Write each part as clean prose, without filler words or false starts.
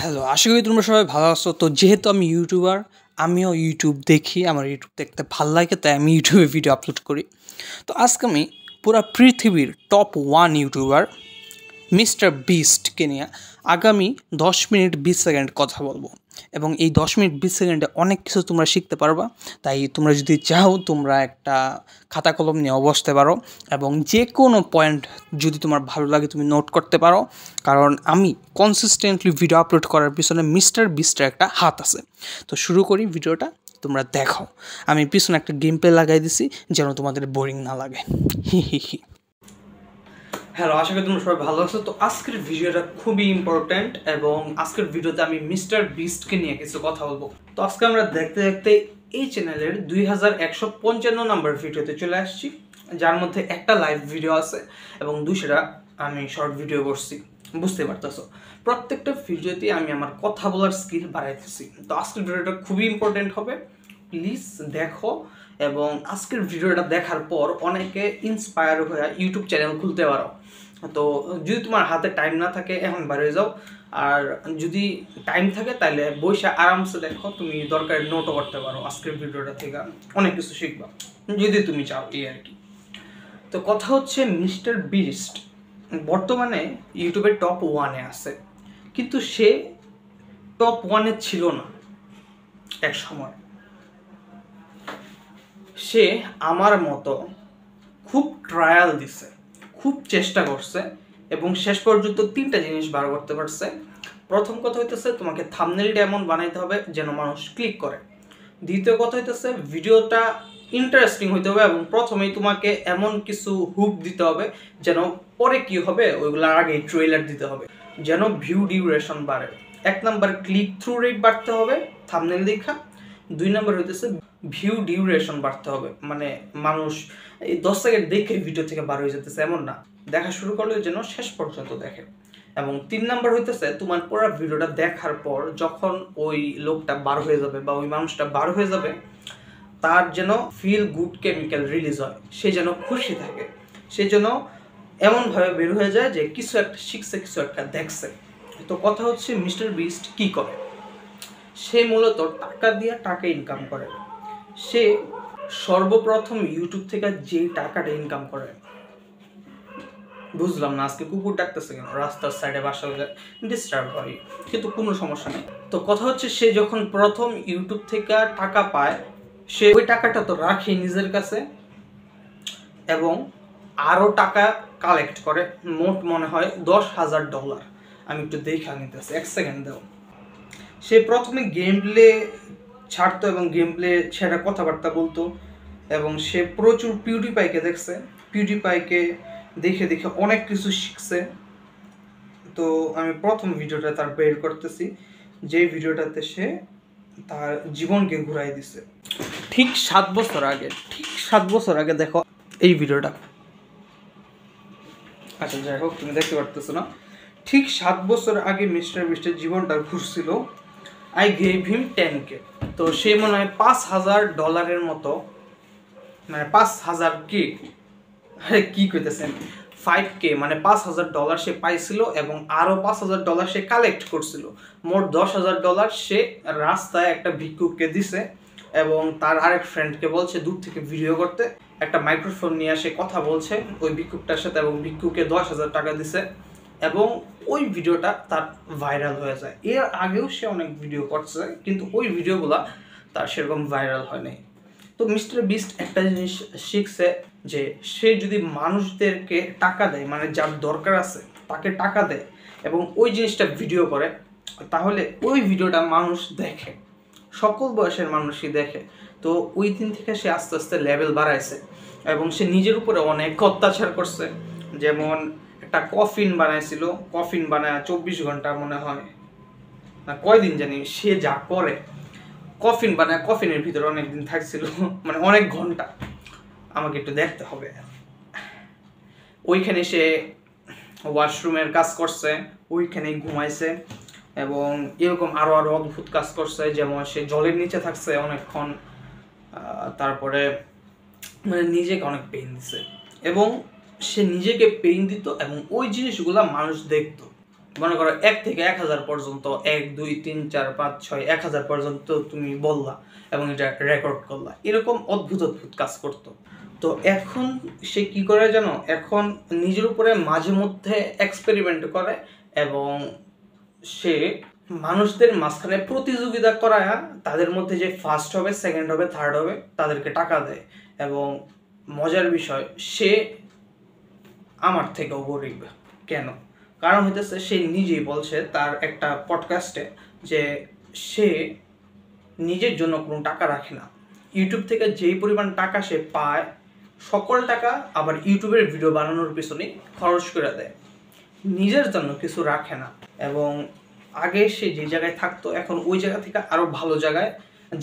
Hello, আশা করি তোমরা সবাই ভালো আছো। তো যেহেতু আমি ইউটিউবার, আমিও ইউটিউব দেখি, আমার ইউটিউব দেখতে ভাল লাগে, তাই আমি ইউটিউবে ভিডিও আপলোড করি। তো আজকে আমি পুরা পৃথিবীর টপ 1 ইউটিউবার মিস্টার বিস্টকে নিয়ে আগামী 10 মিনিট 20 সেকেন্ড কথা বলবো, এবং এই 10 মিনিট 20 সেকেন্ডে অনেক কিছু তোমরা শিখতে পারবা। তাই তোমরা যদি চাও তোমরা একটা খাতা কলম নিয়ে বসতে পারো, এবং যে কোনো পয়েন্ট যদি তোমার ভালো লাগে তুমি নোট করতে পারো, কারণ আমি কনসিস্টেন্টলি ভিডিও আপলোড করার পিছনে মিস্টার বিস্টের একটা হাত আছে। তো শুরু করি ভিডিওটা, তোমরা দেখো। আমি পিছনে একটা গেম প্লে লাগাই দিছি যেন তোমাদের বোরিং না লাগে। হি হি হি। হ্যালো, আশা করি তোমরা সবাই ভালো আছো। তো আজকের ভিডিওটা খুবই ইম্পর্ট্যান্ট, এবং আজকের ভিডিওতে আমি মিস্টার বিস্টকে নিয়ে কিছু কথা বলবো। তো আজকে আমরা দেখতে দেখতে এই চ্যানেলের 2155 নাম্বার ভিডিওতে চলে আসছি, যার মধ্যে একটা লাইভ ভিডিও আছে এবং 200টা আমি শর্ট ভিডিও করছি। বুঝতে পারতেছো, প্রত্যেকটা ভিডিওতে আমি আমার কথা বলার স্কিল বাড়াইতেছি। তো আজকের ভিডিওটা খুবই ইম্পর্ট্যান্ট হবে, প্লিজ দেখো। এবং আজকের ভিডিওটা দেখার পর অনেকে ইন্সপায়ার হয়ে ইউটিউব চ্যানেল খুলতে পারো। তো যদি তোমার হাতে টাইম না থাকে এখন বার হয়ে যাও, আর যদি টাইম থাকে তাহলে বসে আরামসে দেখো, তুমি দরকার নোটও করতে পারো। আজকের ভিডিওটা থেকে অনেক কিছু শিখবা যদি তুমি চাও, এই আর কি। তো কথা হচ্ছে, মিস্টার বিস্ট বর্তমানে ইউটিউবের টপ 1-এ আছে, কিন্তু সে টপ 1-এ ছিল না এক সময়। সে আমার মতো খুব ট্রায়াল দিছে, খুব চেষ্টা করছে, এবং শেষ পর্যন্ত 3টা জিনিস বার করতে পারছে। প্রথম কথা হইতেছে, তোমাকে থাম্বনেলটা এমন বানাইতে হবে যেন মানুষ ক্লিক করে। দ্বিতীয় কথা হইতেছে, ভিডিওটা ইন্টারেস্টিং হইতে হবে, এবং প্রথমেই তোমাকে এমন কিছু হুক দিতে হবে যেন পরে কি হবে ওইগুলোর আগে ট্রেলার দিতে হবে, যেন ভিউ ডিউরেশন বাড়ে। 1 নাম্বার ক্লিক থ্রু রেট বাড়তে হবে থাম্বনেল দেখা। 2 নাম্বার হইতেছে ভিউ ডিউরেশন বাড়তে হবে, মানে মানুষ এই 10 সেকেন্ড দেখে ভিডিও থেকে বার হয়ে যেতেছে এমন না, দেখা শুরু করলে যেন শেষ পর্যন্ত দেখে। এবং 3 নাম্বার হইতেছে, তোমার পুরো ভিডিওটা দেখার পর যখন ওই লোকটা বার হয়ে যাবে বা ওই মানুষটা বার হয়ে যাবে, তার যেন ফিল গুড কেমিক্যাল রিলিজ হয়, সে যেন খুশি থাকে, সে যেন এমনভাবে বের হয়ে যায় যে কিছু একটা শিখছে, কিছু একটা দেখছে। তো কথা হচ্ছে, মিস্টার বিস্ট কি করে? সে মূলত টাকা দিয়ে টাকা ইনকাম করে। সে সর্বপ্রথম ইউটিউব থেকে যে টাকাটা ইনকাম করে, বুঝলাম না আজকে কুকুর ডাকতেছে কেন, রাস্তার সাইডে বাসা ডিস্টার্ব হয়, কিন্তু কোনো সমস্যা নেই। তো কথা হচ্ছে, সে যখন প্রথম ইউটিউব থেকে টাকা পায়, সে ওই টাকাটা তো রাখে নিজের কাছে, এবং আরও টাকা কালেক্ট করে। মোট মনে হয় $10,000। আমি একটু দেখা নিতেছি, 1 সেকেন্ড দাও। সে প্রথমে গেম প্লে ছাড়তো এবং গেম প্লে সেটা কথাবার্তা বলতো, এবং সে প্রচুর পিউডিপাইকে দেখছে, পিউডিপাইকে দেখে দেখে অনেক কিছু শিখছে। তো আমি প্রথম ভিডিওটা তার বের করতেছি, যে ভিডিওটাতে সে তার জীবনকে ঘুরাই দিছে। ঠিক 7 বছর আগে দেখো এই ভিডিওটা। আচ্ছা, যাই হোক, তুমি দেখতে পারতেছো না, ঠিক 7 বছর আগে মিস্টার বিস্টের জীবনটা ঘুরছিল। I gave him 10K। তো সে মনে হয় $5,000 মতো, মানে 5,000K, আরে কি কইতেছেন, 5K মানে $5,000 সে পাইছিল, এবং আরও $5,000 সে কালেক্ট করছিল। মোট $10,000 সে রাস্তায় একটা ভিক্ষুককে দিছে, এবং তার আরেক ফ্রেন্ডকে বলছে দূর থেকে ভিডিও করতে। একটা মাইক্রোফোন নিয়ে সে কথা বলছে ওই ভিক্ষুকটার সাথে, এবং ভিক্ষুককে $10,000 দিছে, এবং ওই ভিডিওটা তার ভাইরাল হয়ে যায়। এর আগেও সে অনেক ভিডিও করছে, কিন্তু ওই ভিডিওগুলা তার সেরকম ভাইরাল হয় নাই। তো মিস্টার বিস্ট একটা জিনিস শিখছে, যে সে যদি মানুষদেরকে টাকা দেয়, মানে যার দরকার আছে তাকে টাকা দেয়, এবং ওই জিনিসটা ভিডিও করে, তাহলে ওই ভিডিওটা মানুষ দেখে, সকল বয়সের মানুষই দেখে। তো ওই দিন থেকে সে আস্তে আস্তে লেভেল বাড়াইছে, এবং সে নিজের উপরে অনেক অত্যাচার করছে। যেমন একটা কফিন বানাইছিল, কফিন বানায় 24 ঘন্টা মনে হয় না কয়দিন জানি সে যা করে, কফিন বানায় কফিনের ভিতরে অনেকদিন থাকছিল, মানে অনেক ঘন্টা। আমাকে একটু দেখতে হবে। ওইখানে সে ওয়াশরুমের কাজ করছে, ওইখানেই ঘুমাইছে, এবং এরকম আরও আরও অদ্ভুত কাজ করছে। যেমন সে জলের নিচে থাকছে অনেকক্ষণ, তারপরে মানে নিজেকে অনেক পেইন দিছে, এবং সে নিজেকে পেইন দিত, এবং ওই জিনিসগুলা মানুষ দেখতো। মনে করো 1 থেকে 1000 পর্যন্ত 1 2 3 4 5 6 1000 পর্যন্ত তুমি বললা এবং এটা রেকর্ড করলা, এরকম অদ্ভুত অদ্ভুত কাজ করতো। তো এখন সে কি করে জানো, এখন নিজের উপরে মাঝে মধ্যে এক্সপেরিমেন্ট করে এবং সে মানুষদের মাঝখানে প্রতিযোগিতা করায় তাদের মধ্যে যে ফার্স্ট হবে, সেকেন্ড হবে, থার্ড হবে তাদেরকে টাকা দেয়। এবং মজার বিষয়, সে আমার থেকেও গরিব। কেন? কারণ হইতেছে সে নিজেই বলছে তার একটা পডকাস্টে যে সে নিজের জন্য কোনো টাকা রাখে না। ইউটিউব থেকে যেই পরিমাণ টাকা সে পায় সকল টাকা আবার ইউটিউবের ভিডিও বানানোর পিছনে খরচ করে দেয়, নিজের জন্য কিছু রাখে না। এবং আগে সে যে জায়গায় থাকতো এখন ওই জায়গা থেকে আরও ভালো জায়গায়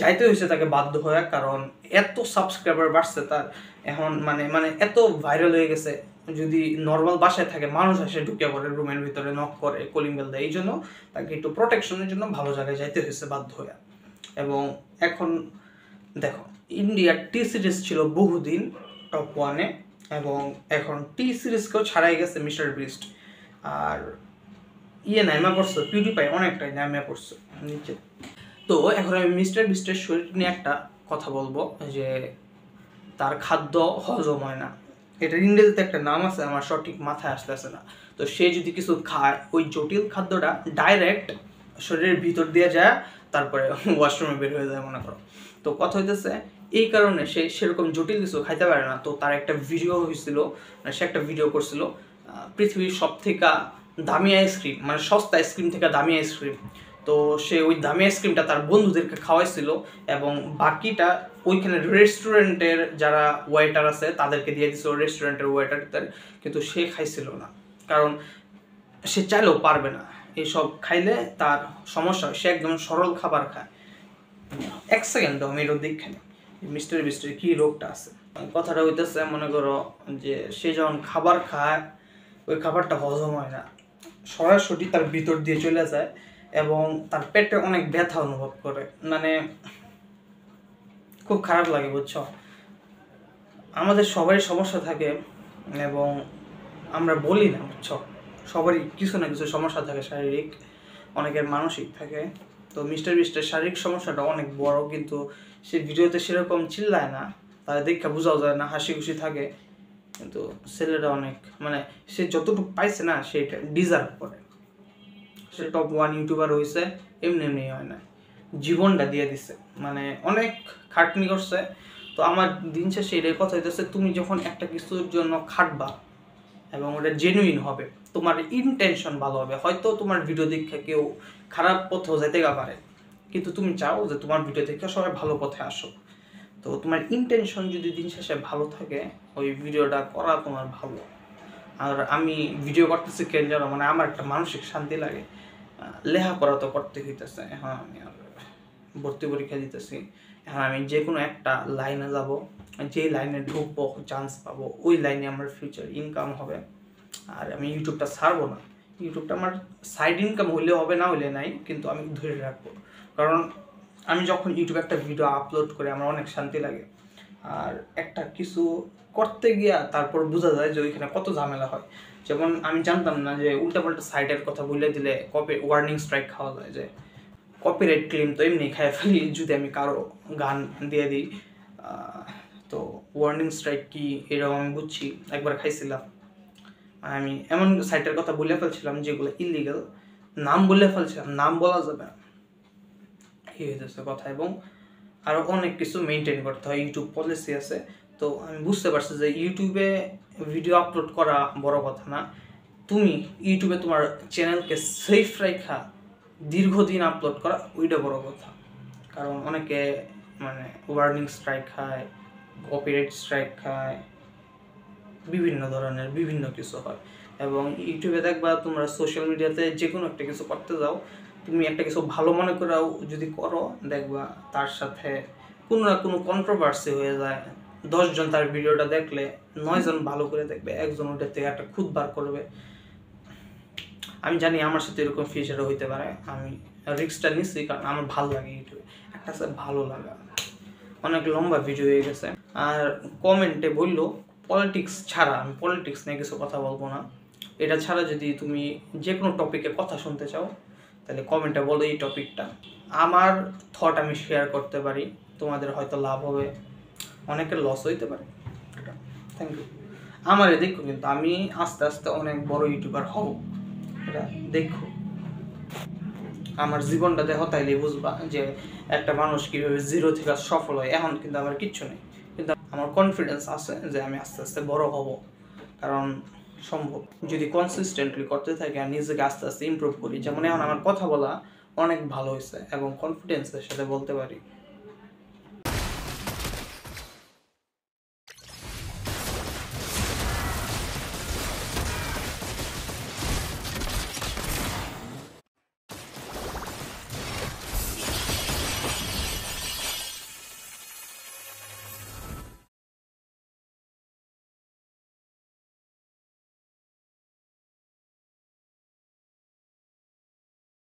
যাইতে হয়েছে তাকে বাধ্য হয়ে, কারণ এত সাবস্ক্রাইবার বাড়ছে তার এখন, মানে এত ভাইরাল হয়ে গেছে। যদি নর্মাল বাসায় থাকে মানুষ এসে ঢুকে পড়ে রুমের ভিতরে, নক করে, কলিং বেল দেয়। এই জন্য তাকে একটু প্রোটেকশনের জন্য ভালো জায়গায় যাইতে হয়েছে বাধ্য হয়ে। এবং এখন দেখো, ইন্ডিয়ার টি সিরিজ ছিল বহুদিন টপ 1-এ এবং এখন টি সিরিজকেও ছাড়াই গেছে মিস্টার বিস্ট। আর নাইমা পড়ছে পিউডিপাই, অনেকটাই নাইমা পড়ছে নিচে। তো এখন আমি মিস্টার বিস্টের শরীর নিয়ে একটা কথা বলবো যে তার খাদ্য হজম হয় না। এটার ইংরেজিতে একটা নাম আছে, আমার সঠিক মাথায় আসতেছে না। তো সে যদি কিছু খায় ওই জটিল খাদ্যটা ডাইরেক্ট শরীরের ভিতর দিয়ে যায়, তারপরে ওয়াশরুমে বের হয়ে যায় মনে করো। তো কথা হইতেছে এই কারণে সে সেরকম জটিল কিছু খাইতে পারে না। তো তার একটা ভিডিও হয়েছিল, সে একটা ভিডিও করছিল পৃথিবীর সব থেকে দামি আইসক্রিম, মানে সস্তা আইসক্রিম থেকে দামি আইসক্রিম। তো সে ওই দামি আইসক্রিমটা তার বন্ধুদেরকে খাওয়াইছিল এবং বাকিটা ওইখানে রেস্টুরেন্টের যারা ওয়েটার আছে তাদেরকে দিয়ে দিছিল, রেস্টুরেন্টের ওয়েটারদের। কিন্তু সে খাইছিল না, কারণ সে চাইলেও পারবে না, এইসব খাইলে তার সমস্যা হয়। সে একদম সরল খাবার খায়। 1 সেকেন্ড আমি এটা দেখে নিই মিস্টার বিস্টের কী রোগটা আছে। কথাটা হইতেছে, মনে করো যে সে যখন খাবার খায় ওই খাবারটা হজম হয় না, সরাসরি তার ভিতর দিয়ে চলে যায় এবং তার পেটে অনেক ব্যথা অনুভব করে, মানে খুব খারাপ লাগে বুঝছো। আমাদের সবারই সমস্যা থাকে এবং আমরা বলি না বুঝছো, সবারই কিছু না কিছু সমস্যা থাকে, শারীরিক, অনেকের মানসিক থাকে। তো মিস্টার বিস্টের শারীরিক সমস্যাটা অনেক বড়, কিন্তু সে ভিডিওতে সেরকম চিল্লায় না, তাদের দেখে বোঝাও যায় না, হাসি খুশি থাকে। কিন্তু ছেলেটা অনেক, মানে সে যতটুকু পাইছে না সেটা ডিজার্ভ করে। সে টপ 1 ইউটিউবার হয়েছে এমনি এমনি হয় না, জীবনটা দিয়ে দিছে, মানে অনেক খাটনি করছে। তো আমার দিন শেষে এটাই কথা হইতেছে, তুমি যখন একটা কিছুর জন্য খাটবা এবং ওটা জেনুইন হবে, তোমার ইনটেনশন ভালো হবে। হয়তো তোমার ভিডিও দেখে কেউ খারাপ পথেও যেতে পারে, কিন্তু তুমি চাও যে তোমার ভিডিও দেখে সবাই ভালো পথে আসো। তো তোমার ইনটেনশন যদি দিন শেষে ভালো থাকে, ওই ভিডিওটা করা তোমার ভালো। আর আমি ভিডিও করতেছি কেন জানো, মানে আমার একটা মানসিক শান্তি লাগে। লেখাপড়া তো করতে হইতেছে, এখন আমি আর ভর্তি পরীক্ষা দিতেছি, এখন আমি যে কোনো একটা লাইনে যাব, যে লাইনে ঢুকবো, চান্স পাবো, ওই লাইনে আমার ফিউচার ইনকাম হবে। আর আমি ইউটিউবটা ছাড়বো না, ইউটিউবটা আমার সাইড ইনকাম হইলে হবে, না হইলে নাই, কিন্তু আমি ধরে রাখবো। কারণ আমি যখন ইউটিউবে একটা ভিডিও আপলোড করি আমার অনেক শান্তি লাগে। আর একটা কিছু করতে গিয়া তারপর বোঝা যায় যে ওইখানে কত ঝামেলা হয়। যেমন আমি জানতাম না যে উল্টাপাল্টা সাইটের কথা বলে দিলে ওয়ার্নিং স্ট্রাইক খাওয়া যায়, যে কপিরাইট ক্লেম তো এমনি খাই ফেলি যদি আমি কারো গান দিয়ে দিই। তো ওয়ার্নিং স্ট্রাইক কি এরকম আমি বুঝছি, একবার খাইছিলাম। আমি এমন সাইটের কথা বলে ফেলছিলাম যেগুলো ইলিগাল, নাম বলে ফেলছিলাম, নাম বলা যাবে না, এই হইতেছে কথা। এবং আরও অনেক কিছু মেনটেন করতে হয়, ইউটিউব পলিসি আছে। তো আমি বুঝতে পারছি যে ইউটিউবে ভিডিও আপলোড করা বড় কথা না, তুমি ইউটিউবে তোমার চ্যানেলকে সেফ রাখা দীর্ঘদিন আপলোড করা ওইটা বড় কথা। কারণ অনেকে মানে ওয়ার্নিং স্ট্রাইক খায়, কপিরাইট স্ট্রাইক খায়, বিভিন্ন ধরনের বিভিন্ন কিছু হয়। এবং ইউটিউবে দেখবা তোমরা সোশ্যাল মিডিয়াতে যে কোনো একটা কিছু করতে যাও, তুমি একটা কিছু ভালো মনে করাও যদি করো, দেখবা তার সাথে কোনো না কোনো কন্ট্রোভার্সি হয়ে যায়। 10 জন তার ভিডিওটা দেখলে 9 জন ভালো করে দেখবে, একজন ওটার থেকে একটা খুদ বার করবে। আমি জানি আমার সাথে এরকম ফিচারও হইতে পারে, আমি রিস্কটা নিচ্ছি কারণ আমার ভালো লাগে ইউটিউবে একটা সাথে ভালো লাগা। অনেক লম্বা ভিডিও হয়ে গেছে। আর কমেন্টে বললো পলিটিক্স ছাড়া, আমি পলিটিক্স নিয়ে কিছু কথা বলবো না, এটা ছাড়া যদি তুমি যে কোনো টপিকে কথা শুনতে চাও তাহলে কমেন্টে বলো এই টপিকটা। আমার থট আমি শেয়ার করতে পারি, তোমাদের হয়তো লাভ হবে, অনেকের লস হইতে পারে। Thank you. আমারে দেখো, কিন্তু আমি আস্তে আস্তে অনেক বড় ইউটিউবার হব, এটা দেখো। আমার জীবনটা দেখো, তাইলে বুঝবা যে একটা মানুষ কীভাবে জিরো থেকে সফল হয়। এখন কিন্তু আমার কিচ্ছু নেই, কিন্তু আমার কনফিডেন্স আছে যে আমি আস্তে আস্তে বড় হব, কারণ সম্ভব যদি কনসিস্টেন্টলি করতে থাকি আর নিজেকে আস্তে আস্তে ইমপ্রুভ করি। যেমন এখন আমার কথা বলা অনেক ভালো হয়েছে এবং কনফিডেন্সের সাথে বলতে পারি।